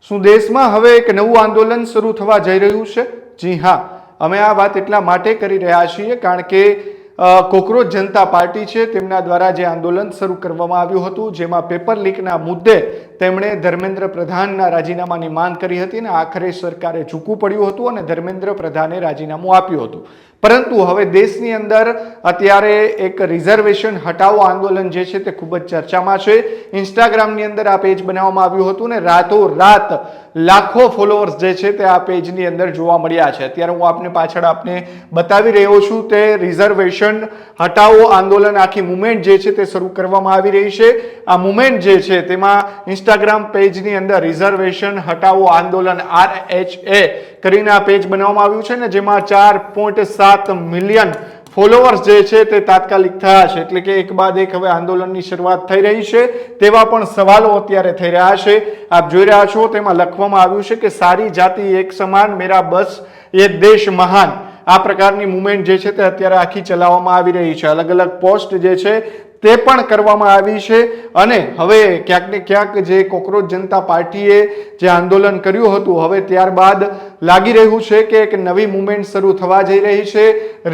શું દેશમાં હવે એક નવું આંદોલન શરૂ થવા જઈ રહ્યું છે? જી હા, અમે આ વાત એટલા માટે કરી રહ્યા છીએ કારણ કે કોકરોચ જનતા પાર્ટી છે તેમના દ્વારા જે આંદોલન શરૂ કરવામાં આવ્યું હતું, જેમાં પેપર લીકના મુદ્દે તેમણે ધર્મેન્દ્ર પ્રધાનના રાજીનામાની માંગ કરી હતી અને આખરે સરકારે ઝૂકવું પડ્યું હતું અને ધર્મેન્દ્ર પ્રધાને રાજીનામું આપ્યું હતું. પરંતુ હવે દેશની અંદર અત્યારે એક રિઝર્વેશન હટાવો આંદોલન જે છે તે ખૂબ જ ચર્ચામાં છે. ઇન્સ્ટાગ્રામની અંદર આ પેજ બનાવવામાં આવ્યું હતું અને રાતોરાત લાખો ફોલોઅર્સ જે છે તે આ પેજની અંદર જોવા મળ્યા છે. અત્યારે હું આપને પાછળ આપને બતાવી રહ્યો છું તે રિઝર્વેશન હટાવો આંદોલન આખી મુવમેન્ટ જે છે તે શરૂ કરવામાં આવી રહી છે. આ મુવમેન્ટ જે છે તેમાં ઇન્સ્ટાગ્રામ પેજની અંદર રિઝર્વેશન હટાવો આંદોલન RHA કરીને આ પેજ બનાવવામાં આવ્યું છે ને જેમાં 4.7 મિલિયન ફોલોઅર્સ જે છે તે તાત્કાલિક થયા છે. એટલે કે એક બાદ એક હવે આંદોલનની શરૂઆત થઈ રહી છે તેવા પણ સવાલો અત્યારે થઈ રહ્યા છે. આપ જોઈ રહ્યા છો તેમાં લખવામાં આવ્યું છે કે સારી જાતિ એક સમાન મેરા બસ એ દેશ મહાન. આ પ્રકારની મુવમેન્ટ જે છે તે અત્યારે આખી ચલાવવામાં આવી રહી છે. અલગ અલગ પોસ્ટ જે છે તે પણ કરવામાં આવી છે અને હવે ક્યાંક ને ક્યાંક જે કોકરોચ જનતા પાર્ટીએ જે આંદોલન કર્યું હતું હવે ત્યારબાદ લાગી રહ્યું છે કે એક નવી મુવમેન્ટ શરૂ થવા જઈ રહી છે.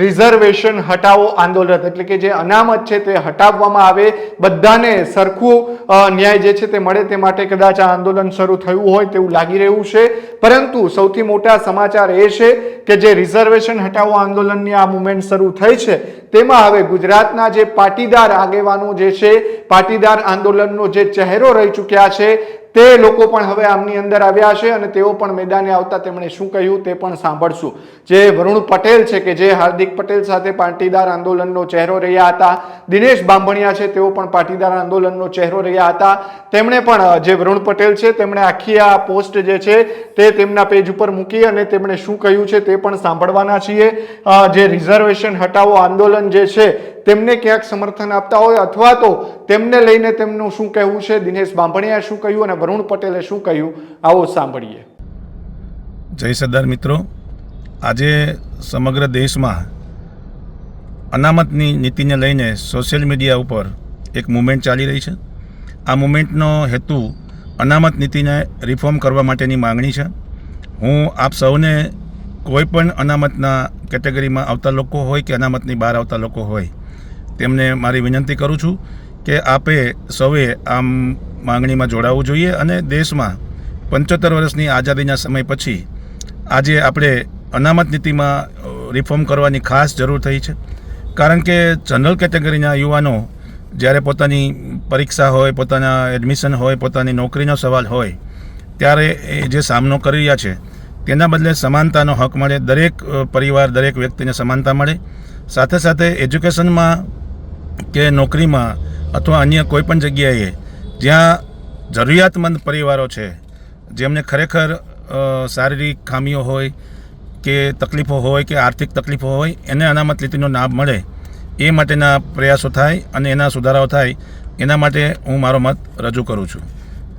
રિઝર્વેશન હટાવો આંદોલન, એટલે કે જે અનામત છે તે હટાવવામાં આવે, બધાને સરખું ન્યાય જે છે તે મળે તે માટે કદાચ આ આંદોલન શરૂ થયું હોય તેવું લાગી રહ્યું છે. પરંતુ સૌથી મોટા સમાચાર એ છે કે જે રિઝર્વેશન હટાવો આંદોલનની આ મુવમેન્ટ શરૂ થઈ છે તેમાં હવે ગુજરાતના જે પાટીદાર આગેવાનો જે છે, પાટીદાર આંદોલનનો જે ચહેરો રહી ચૂક્યા છે તે લોકો પણ હવે આમની અંદર આવ્યા છે અને તેઓ પણ મેદાને આવતા તેમણે શું કહ્યું તે પણ સાંભળશું. જે વરુણ પટેલ છે કે જે હાર્દિક પટેલ સાથે પાટીદાર આંદોલનનો ચહેરો રહ્યા હતા, દિનેશ બાંભણિયા છે તેઓ પણ પાટીદાર આંદોલનનો ચહેરો રહ્યા હતા, તેમણે પણ જે વરુણ પટેલ છે તેમણે આખી આ પોસ્ટ જે છે તે તેમના પેજ ઉપર મૂકી અને તેમણે શું કહ્યું છે તે પણ સાંભળવાના છીએ. જે રિઝર્વેશન હટાવો આંદોલન જે છે તેમને ક્યાંક સમર્થન આપતા હોય અથવા તો તેમને લઈને તેમનું શું કહેવું છે, દિનેશ બાંભણિયાએ શું કહ્યું અને વરુણ પટેલે શું કહ્યું, આવો સાંભળીએ. જય સરદાર મિત્રો, આજે સમગ્ર દેશમાં અનામતની નીતિને લઈને સોશિયલ મીડિયા ઉપર એક મુવમેન્ટ ચાલી રહી છે. આ મુવમેન્ટનો હેતુ અનામત નીતિને રિફોર્મ કરવા માટેની માંગણી છે. હું આપ સૌને કોઈ પણ અનામતના કેટેગરીમાં આવતા લોકો હોય કે અનામતની બહાર આવતા લોકો હોય તેમને મારી વિનંતી કરું છું કે આપે સૌએ આમ માંગણીમાં જોડાવવું જોઈએ અને દેશમાં 75 વર્ષની આઝાદીના સમય પછી આજે આપણે અનામત નીતિમાં રિફોર્મ કરવાની ખાસ જરૂર થઈ છે. કારણ કે જનરલ કેટેગરીના યુવાનો જ્યારે પોતાની પરીક્ષા હોય, પોતાના એડમિશન હોય, પોતાની નોકરીનો સવાલ હોય ત્યારે એ જે સામનો કરી રહ્યા છે તેના બદલે સમાનતાનો હક મળે, દરેક પરિવાર, દરેક વ્યક્તિને સમાનતા મળે. સાથે સાથે એજ્યુકેશનમાં કે નોકરીમાં અથવા અન્ય કોઈ પણ જગ્યાએ જ્યાં જરૂરિયાતમંદ પરિવારો છે, જેમને ખરેખર શારીરિક ખામીઓ હોય કે તકલીફો હોય કે આર્થિક તકલીફો હોય એને અનામત નીતિનો લાભ મળે એ માટેના પ્રયાસો થાય અને એના સુધારાઓ થાય, એના માટે હું મારો મત રજૂ કરું છું.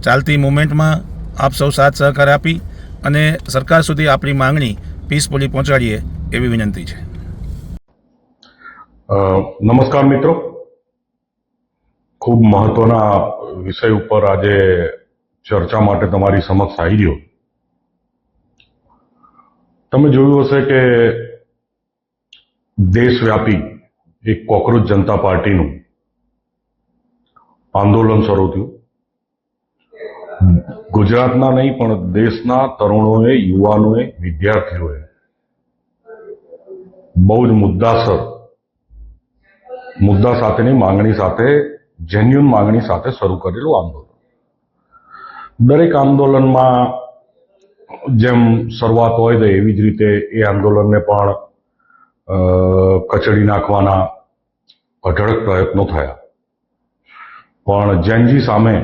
ચાલતી મુવમેન્ટમાં આપ સૌ સાથ સહકાર આપી અને સરકાર સુધી આપણી માંગણી પીસફુલી પહોંચાડીએ એવી વિનંતી છે. નમસ્કાર મિત્રો, ખૂબ મહત્વના વિષય ઉપર આજે ચર્ચા માટે તમારી સમક્ષ આવી રહ્યો. તમે જોયું હશે કે દેશવ્યાપી એક કોકરોચ જનતા પાર્ટીનું આંદોલન શરૂ થયું. ગુજરાતના નહીં પણ દેશના તરુણોએ, યુવાનોએ, વિદ્યાર્થીઓએ બહુ જ મુદ્દા સાથેની માંગણી સાથે, જેન્યુઅન માંગણી સાથે શરૂ કરેલું આંદોલન. દરેક આંદોલનમાં જેમ શરૂઆત હોય તો એવી જ રીતે એ આંદોલનને પણ કચડી નાખવાના અઢળક પ્રયત્નો થયા, પણ જેનજી સામે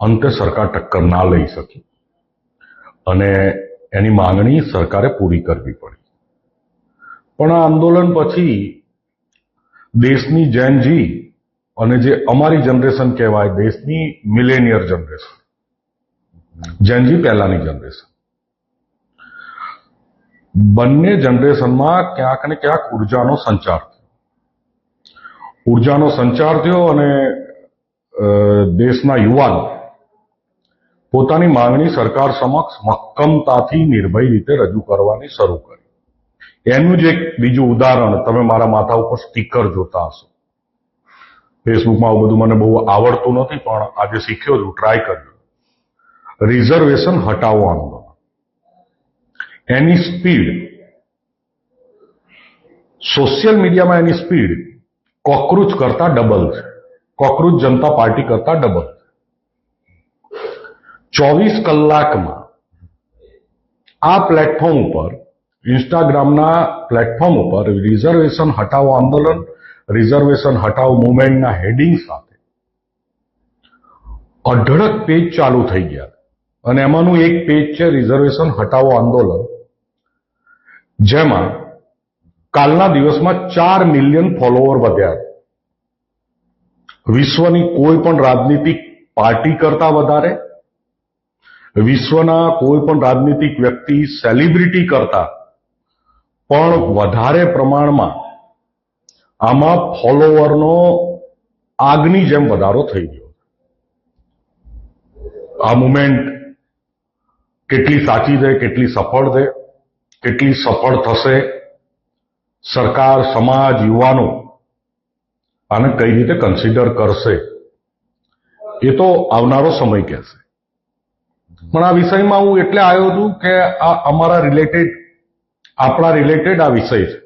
અંતે સરકાર ટક્કર ના લઈ શકી અને એની માંગણી સરકારે પૂરી કરવી પડી. પણ આ આંદોલન પછી દેશની જેનજી અને જે અમારી જનરેશન કહેવાય, દેશની મિલેનિયર જનરેશન, જેનજી પહેલાની જનરેશન, બંને જનરેશનમાં ક્યાંક ને ક્યાંક ઉર્જાનો સંચાર થયો અને દેશના યુવાન પોતાની માંગણી સરકાર સમક્ષ મક્કમતાથી નિર્ભય રીતે રજૂ કરવાની શરૂ કરી. એનું જ એક બીજું ઉદાહરણ, તમે મારા માથા ઉપર સ્ટીકર જોતા હશો. ફેસબુકમાં આવું બધું મને બહુ આવડતું નથી, પણ આજે શીખ્યો છું, ટ્રાય કર્યું. રિઝર્વેશન હટાવો આંદોલન. એની સ્પીડ, સોશિયલ મીડિયામાં એની સ્પીડ કોકરોચ કરતા ડબલ છે. કોકરોચ જનતા પાર્ટી કરતા ડબલ. 24 કલાકમાં આ પ્લેટફોર્મ ઉપર, ઇન્સ્ટાગ્રામના પ્લેટફોર્મ ઉપર રિઝર્વેશન હટાવો આંદોલન, રિઝર્વેશન હટાવો મુવમેન્ટના હેડિંગ સાથે અઢળક પેજ ચાલુ થઈ ગયા. અને એમાંનું એક પેજ છે રિઝર્વેશન હટાવો આંદોલન, જેમાં કાલના દિવસમાં 4 મિલિયન ફોલોવર વધ્યા. વિશ્વની કોઈ પણ રાજનીતિક પાર્ટી કરતા વધારે, વિશ્વના કોઈ પણ રાજનીતિક વ્યક્તિ, સેલિબ્રિટી કરતા પણ વધારે પ્રમાણમાં આમાં ફોલોવરનો આગની જેમ વધારો થઈ ગયો. આ મુવમેન્ટ કેટલી સાચી છે, કેટલી સફળ છે, કેટલી સફળ થશે, સરકાર, સમાજ, યુવાનો આને કઈ રીતે કન્સિડર કરશે, એ તો આવનારો સમય કહેશે. પણ આ વિષયમાં હું એટલે આવ્યો છું કે આ આપણા રિલેટેડ આ વિષય છે.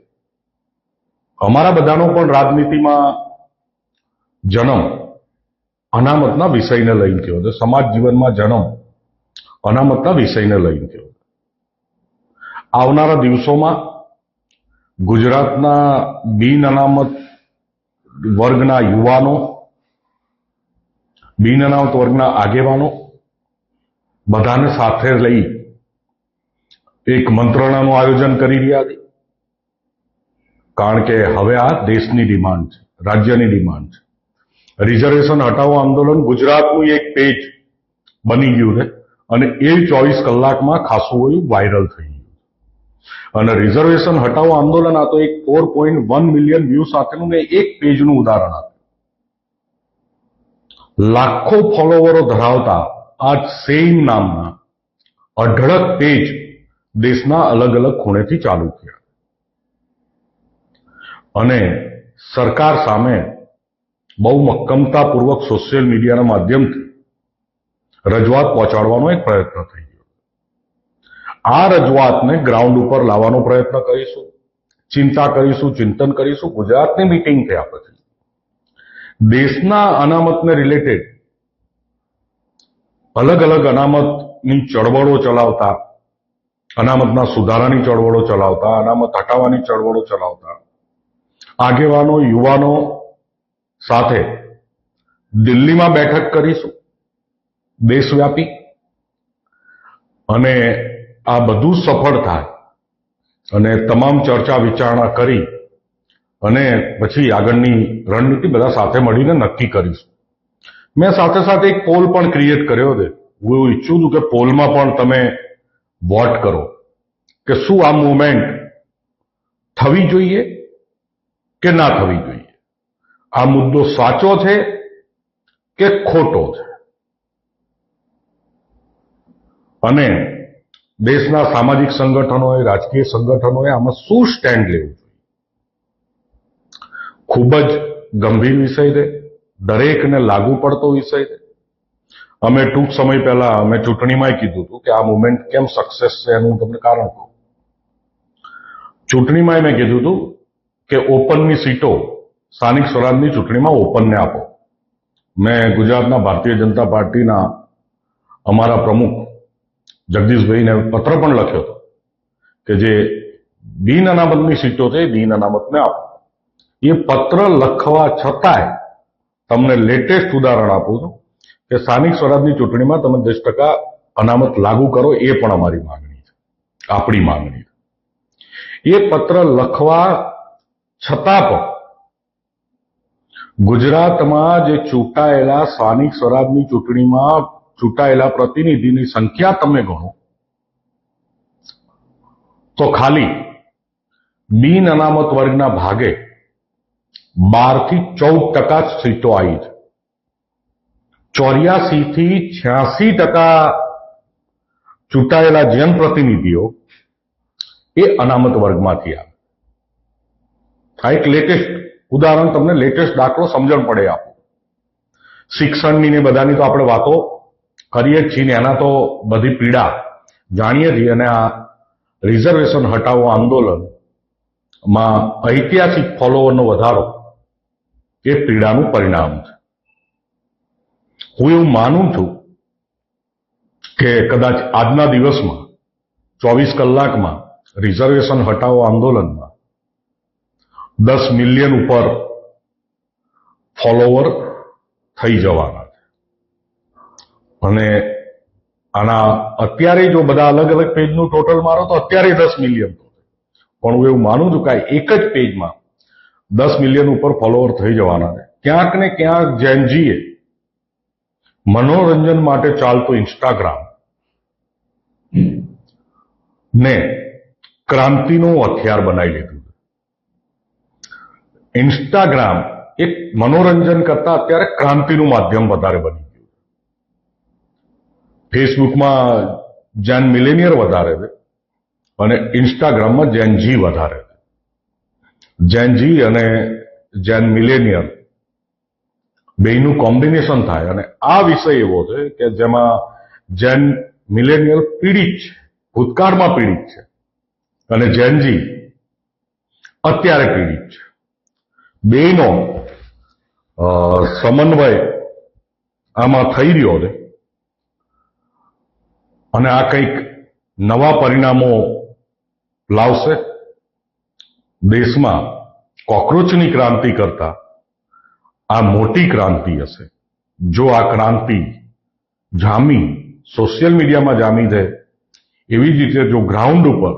અમારા બધાનો પણ રાજનીતિમાં જન્મ અનામતના વિષયને લઈને થયો છે. સમાજ જીવનમાં જન્મ અનામતના વિષયને લઈને થયો. આવનારા દિવસોમાં ગુજરાતના બિન અનામત વર્ગના યુવાનો, બિન અનામત વર્ગના આગેવાનો બધાને સાથે લઈ એક મંત્રણાનું આયોજન કરી રહ્યા છે. કારણ કે હવે આ દેશની ડિમાન્ડ છે, રાજ્યની ડિમાન્ડ છે. રિઝર્વેશન હટાવો આંદોલન ગુજરાતનું એક પેજ બની ગયું છે અને એ 24 કલાકમાં ખાસું વાયરલ થઈ ગયું. અને રિઝર્વેશન હટાવો આંદોલન આ તો એક 4.1 મિલિયન વ્યૂ સાથેનું મેં એક પેજનું ઉદાહરણ આપ્યું. લાખો ફોલોવરો ધરાવતા આ સેમ નામના અઢળક પેજ દેશના અલગ અલગ ખૂણેથી ચાલુ થયા અને સરકાર સામે બહુ મક્કમતાપૂર્વક સોશિયલ મીડિયાના માધ્યમથી રજૂઆત પહોંચાડવાનો એક પ્રયત્ન થઈ ગયો. આ રજૂઆતને ગ્રાઉન્ડ ઉપર લાવવાનો પ્રયત્ન કરીશું, ચિંતા કરીશું, ચિંતન કરીશું. ગુજરાતની મીટિંગ થયા પછી દેશના અનામતને રિલેટેડ અલગ અલગ અનામતની ચળવળો ચલાવતા, અનામતના સુધારાની ચળવળો ચલાવતા, અનામત હટાવવાની ચળવળો ચલાવતા આગેવાનો, યુવાનો સાથે દિલ્હીમાં બેઠક કરીશું દેશવ્યાપી. અને આ બધું સફળ થાય અને તમામ ચર્ચા વિચારણા કરી અને પછી આગળની રણનીતિ બધા સાથે મળીને નક્કી કરીશું. મેં સાથે સાથે એક પોલ પણ ક્રિએટ કર્યો છે. હું ઈચ્છું છું કે પોલમાં પણ તમે વોટ કરો કે શું આ મૂવમેન્ટ થવી જોઈએ કે ના થવી જોઈએ. આ મુદ્દો સાચો છે કે ખોટો છે. અને દેશના સામાજિક સંગઠનોએ, રાજકીય સંગઠનોએ આમાં શું સ્ટેન્ડ લેવું જોઈએ. ખૂબ જ ગંભીર વિષય છે, દરેકને લાગુ પડતો વિષય છે. અમે ટૂંક સમય પહેલા અમે ચૂંટણીમાં કીધું હતું કે આ મુવમેન્ટ કેમ સક્સેસ છે એનું હું તમને કારણ કહું. ચૂંટણીમાં મેં કીધું હતું કે ઓપનની સીટો સ્થાનિક સ્વરાજની ચૂંટણીમાં ઓપનને આપો. મેં ગુજરાતના ભારતીય જનતા પાર્ટીના અમારા પ્રમુખ જગદીશભાઈને પત્ર પણ લખ્યો હતો કે જે બિન અનામતની સીટો છે એ બિન અનામતને આપો. એ પત્ર લખવા છતાંય તમને લેટેસ્ટ ઉદાહરણ આપું છું કે સ્થાનિક સ્વરાજની ચૂંટણીમાં તમે 10% અનામત લાગુ કરો, એ પણ અમારી માંગણી છે, આપણી માંગણી છે. એ પત્ર લખવા છતાં પણ ગુજરાતમાં જે ચૂંટાયેલા સ્થાનિક સ્વરાજની ચૂંટણીમાં ચૂંટાયેલા પ્રતિનિધિની સંખ્યા તમે ગણો તો ખાલી બિન અનામત વર્ગના ભાગે 12 થી 14% સીટો આવી છે. 84 થી 86% ચૂંટાયેલા જનપ્રતિનિધિઓ એ અનામત વર્ગમાંથી આવે. આ એક લેટેસ્ટ ઉદાહરણ, તમને લેટેસ્ટ દાખલો સમજણ પડે આપો. શિક્ષણની ને બધાની તો આપણે વાતો કરીએ જ છીએ ને, એના તો બધી પીડા જાણીએ છીએ. અને આ રિઝર્વેશન હટાવો આંદોલનમાં ઐતિહાસિક ફોલોવરનો વધારો એ પીડાનું પરિણામ છે. હું એવું માનું છું કે કદાચ આજના દિવસમાં 24 કલાકમાં રિઝર્વેશન હટાવો આંદોલનમાં 10 મિલિયન ઉપર ફોલોવર થઈ જવાના છે. અને આના અત્યારે જો બધા અલગ અલગ પેજનું ટોટલ મારો તો અત્યારે 10 મિલિયન. પણ હું એવું માનું છું કે એક જ પેજમાં 10 મિલિયન ઉપર ફોલોવર થઈ જવાના છે. ક્યાંક ને ક્યાંક જેનજીએ મનોરંજન માટે ચાલતું ઇન્સ્ટાગ્રામ ને ક્રાંતિનું હથિયાર બનાવી લીધું છે. ઇન્સ્ટાગ્રામ એક મનોરંજન કરતા અત્યારે ક્રાંતિનું માધ્યમ વધારે બની ગયું છે. ફેસબુકમાં જેન મિલેનિયર વધારે છે અને ઇન્સ્ટાગ્રામમાં જેનજી વધારે છે. જેનજી અને જેન મિલેનિયર બેયનું કોમ્બિનેશન થાય અને આ વિષય એવો છે કે જેમાં જેન મિલેનિયર પીડિત છે, ભૂતકાળમાં પીડિત છે, અને જેનજી અત્યારે પીડિત છે. બેયનો સમન્વય આમાં થઈ રહ્યો છે અને આ કંઈક નવા પરિણામો લાવશે. દેશમાં કોક્રોચની ક્રાંતિ કરતા આ મોટી ક્રાંતિ હશે. જો આ ક્રાંતિ જામી, સોશિયલ મીડિયામાં જામી છે, એવી જ રીતે જો ગ્રાઉન્ડ ઉપર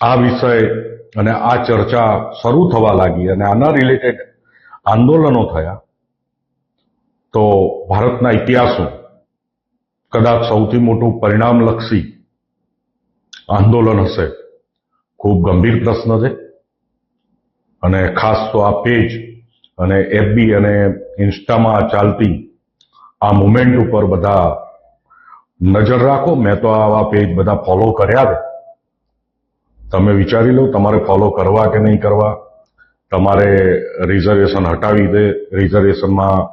આ વિષય અને આ ચર્ચા શરૂ થવા લાગી અને આના રિલેટેડ આંદોલનો થયા, તો ભારતના ઇતિહાસનું કદાચ સૌથી મોટું પરિણામલક્ષી આંદોલન હશે. ખૂબ ગંભીર પ્રશ્ન છે અને ખાસ તો આ પેજ અને એફબી અને ઇન્સ્ટામાં ચાલતી આ મુવમેન્ટ ઉપર બધા નજર રાખો. મેં તો આવા પેજ બધા ફોલો કર્યા છે. તમે વિચારી લો તમારે ફોલો કરવા કે નહીં કરવા. તમારે રિઝર્વેશન હટાવી દે, રિઝર્વેશનમાં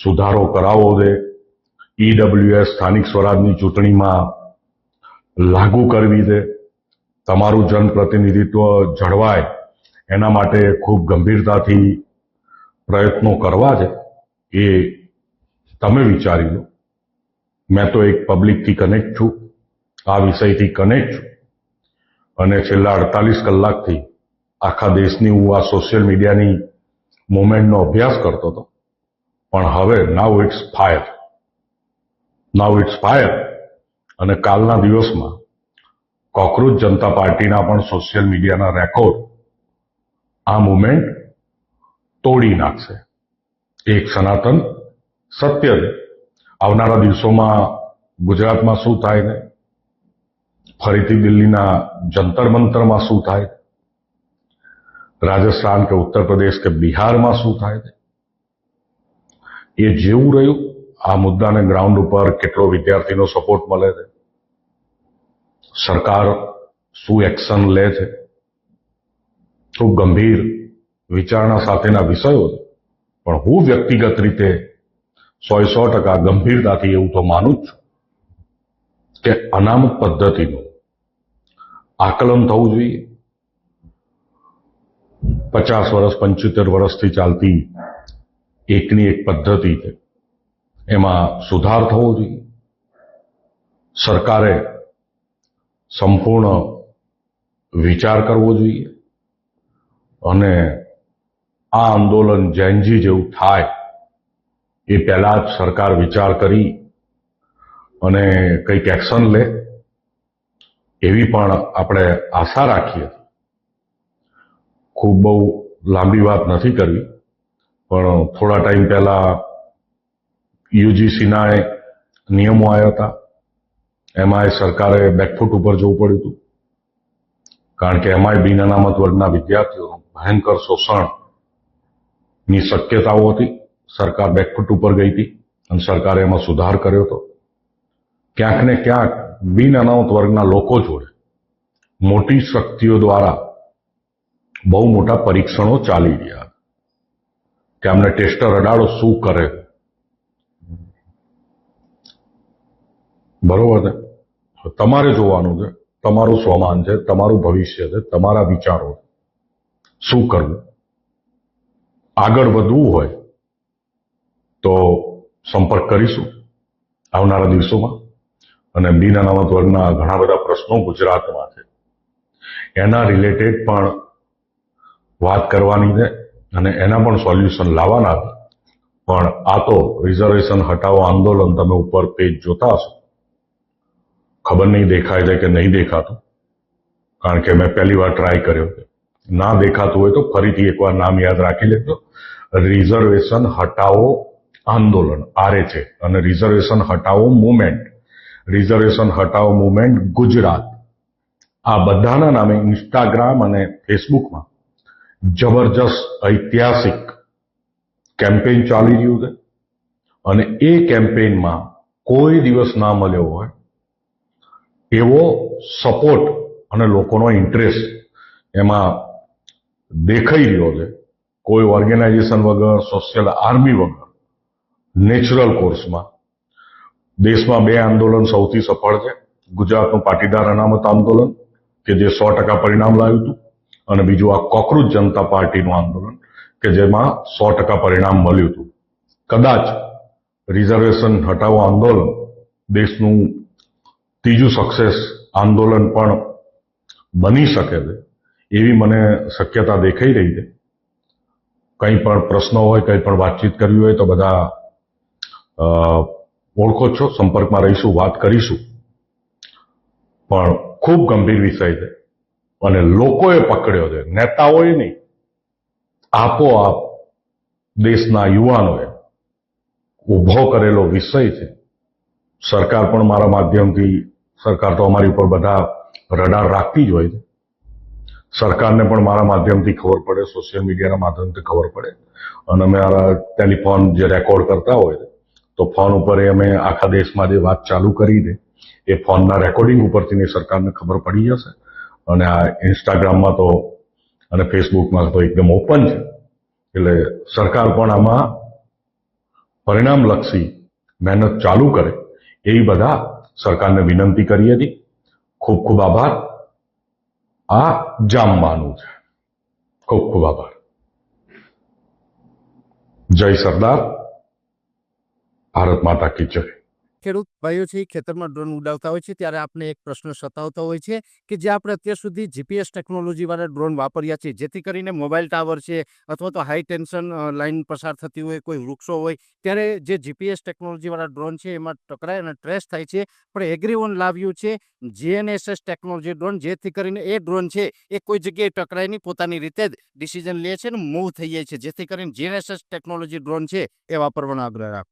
સુધારો કરાવવો દે, ઈડબ્લ્યુએસ સ્થાનિક સ્વરાજની ચૂંટણીમાં લાગુ કરવી દે, તમારું જનપ્રતિનિધિત્વ જળવાય એના માટે ખૂબ ગંભીરતાથી પ્રયત્નો કરવા છે. એ તમે વિચારી લો. મેં તો એક પબ્લિકથી કનેક્ટ છું, આ વિષયથી કનેક્ટ છું અને છેલ્લા 48 કલાકથી આખા દેશની હું આ સોશિયલ મીડિયાની મુવમેન્ટનો અભ્યાસ કરતો હતો. પણ હવે નાઉ ઇટ્સ ફાયર. અને કાલના દિવસમાં કોકરોચ જનતા પાર્ટીના પણ સોશિયલ મીડિયાના રેકોર્ડ આ મુવમેન્ટ તોડી નાખશે. એક સનાતન સત્ય છે. આવનારા દિવસોમાં ગુજરાતમાં શું થાય ને, ફરીથી દિલ્હીના જંતર મંતરમાં શું થાય, રાજસ્થાન કે ઉત્તર પ્રદેશ કે બિહારમાં શું થાય છે, એ જેવું રહ્યું. આ મુદ્દાને ગ્રાઉન્ડ ઉપર કેટલો વિદ્યાર્થીનો સપોર્ટ મળે છે, સરકાર શું એક્શન લે છે, ખૂબ ગંભીર વિચારણા સાથેના વિષયો છે. પણ હું વ્યક્તિગત રીતે 100% ગંભીરતાથી એવું તો માનું જ છું કે અનામત પદ્ધતિનું આકલન થવું જોઈએ. 50 વર્ષ 75 વર્ષથી ચાલતી એકની એક પદ્ધતિ છે, એમાં સુધાર થવો જોઈએ. સરકારે સંપૂર્ણ વિચાર કરવો જોઈએ અને આ આંદોલન જેનજી જેવું થાય એ પહેલા જ સરકાર વિચાર કરી અને કંઈક એક્શન લે એવી પણ આપણે આશા રાખીએ. ખૂબ બહુ લાંબી વાત નથી કરવી, પણ થોડા ટાઈમ પહેલા યુજીસીના નિયમો આવ્યા હતા. એમાં સરકારે બેકફૂટ ઉપર જવું પડ્યું હતું, કારણ કે એમાંય બિન અનામત વર્ગના વિદ્યાર્થીઓનું ભયંકર શોષણની શક્યતાઓ હતી. સરકાર બેકફૂટ ઉપર ગઈ હતી અને સરકારે એમાં સુધાર કર્યો હતો. ક્યાંક ને ક્યાંક બિન અનામત વર્ગના લોકો જોડે મોટી શક્તિઓ દ્વારા બહુ મોટા પરીક્ષણો ચાલી રહ્યા કે અમને ટેસ્ટર અડાડો શું કરે, બરોબર છે. તમારે જોવાનું છે, તમારું સ્વમાન છે, તમારું ભવિષ્ય છે, તમારા વિચારો શું કરવું. આગળ વધવું હોય તો સંપર્ક કરીશું આવનારા દિવસોમાં. અને બિન અનામત વર્ગના ઘણા બધા પ્રશ્નો ગુજરાતમાં છે, એના રિલેટેડ પણ વાત કરવાની છે અને એના પણ સોલ્યુશન લાવવાના છે. પણ આ તો રિઝર્વેશન હટાવો આંદોલન તમે ઉપર પેજ જોતા હશો, ખબર નહીં દેખાય છે કે નહીં દેખાતું, કારણ કે મેં પહેલી વાર ટ્રાય કર્યો છે. ના દેખાતું હોય તો ફરીથી એકવાર નામ યાદ રાખી લેજો. રિઝર્વેશન હટાવો આંદોલન આરે છે અને રિઝર્વેશન હટાવો મુવમેન્ટ, રિઝર્વેશન હટાવો મુવમેન્ટ ગુજરાત, આ બધાના નામે ઇન્સ્ટાગ્રામ અને ફેસબુકમાં જબરજસ્ત ઐતિહાસિક કેમ્પેઇન ચાલી રહ્યું છે. અને એ કેમ્પેઇનમાં કોઈ દિવસ ના મળ્યો હોય એવો સપોર્ટ અને લોકોનો ઇન્ટરેસ્ટ એમાં દેખાઈ રહ્યો છે. કોઈ ઓર્ગેનાઇઝેશન વગર, સોશિયલ આર્મી વગર, નેચરલ કોર્સમાં. દેશમાં બે આંદોલન સૌથી સફળ છે. ગુજરાતનું પાટીદાર અનામત આંદોલન કે જે 100% પરિણામ લાવ્યું હતું, અને બીજું આ કોકરોચ જનતા પાર્ટીનું આંદોલન કે જેમાં 100% પરિણામ મળ્યું હતું. કદાચ રિઝર્વેશન હટાવો આંદોલન દેશનું ત્રીજું સક્સેસ આંદોલન પણ બની શકે છે, એવી મને શક્યતા દેખાઈ રહી છે. કંઈ પણ પ્રશ્નો હોય, કંઈ પણ વાતચીત કરવી હોય તો બધા ઓળખો છો, સંપર્કમાં રહીશું, વાત કરીશું. પણ ખૂબ ગંભીર વિષય છે અને લોકોએ પકડ્યો છે, નેતાઓએ નહીં, આપોઆપ દેશના યુવાનોએ ઊભો કરેલો વિષય છે. સરકાર પણ મારા માધ્યમથી, સરકાર તો અમારી ઉપર બધા રડાર રાખતી જ હોય છે, સરકારને પણ મારા માધ્યમથી ખબર પડે, સોશિયલ મીડિયાના માધ્યમથી ખબર પડે. અને અમારા ટેલિફોન જે રેકોર્ડ કરતા હોય તો ફોન ઉપર અમે આખા દેશમાં જે વાત ચાલુ કરી દે એ ફોનના રેકોર્ડિંગ ઉપરથી સરકારને ખબર પડી જશે. અને આ ઇન્સ્ટાગ્રામમાં તો અને ફેસબુકમાં તો એકદમ ઓપન છે. એટલે સરકાર પણ આમાં પરિણામલક્ષી મહેનત ચાલુ કરે એવી બધા સરકારને વિનંતી કરી હતી. ખૂબ ખૂબ આભાર. આ જામવાનું છે. ખૂબ ખૂબ આભાર. જય સરદાર. ભારત માતા કી જય. ખેડૂત ભાઈઓ છે, ખેતરમાં ડ્રોન ઉડાવતા હોય છે ત્યારે આપણે એક પ્રશ્ન સતાવતો હોય છે કે જે આપણે અત્યાર સુધી જીપીએસ ટેકનોલોજી વાળા ડ્રોન વાપર્યા છે, જેથી કરીને મોબાઈલ ટાવર છે અથવા તો હાઈ ટેન્શન લાઈન પસાર થતી હોય, કોઈ વૃક્ષો હોય, ત્યારે જે જીપીએસ ટેકનોલોજી વાળા ડ્રોન છે એમાં ટકરાય અને ટ્રેસ થાય છે. પણ એગ્રીવન લાવ્યું છે જીએનએસએસ ટેકનોલોજી ડ્રોન, જેથી કરીને એ ડ્રોન છે એ કોઈ જગ્યાએ ટકરાય નહીં, પોતાની રીતે જ ડિસિઝન લે છે અને મૂવ થઈ જાય છે. જેથી કરીને જીએનએસએસ ટેકનોલોજી ડ્રોન છે એ વાપરવાનો આગ્રહ રાખો.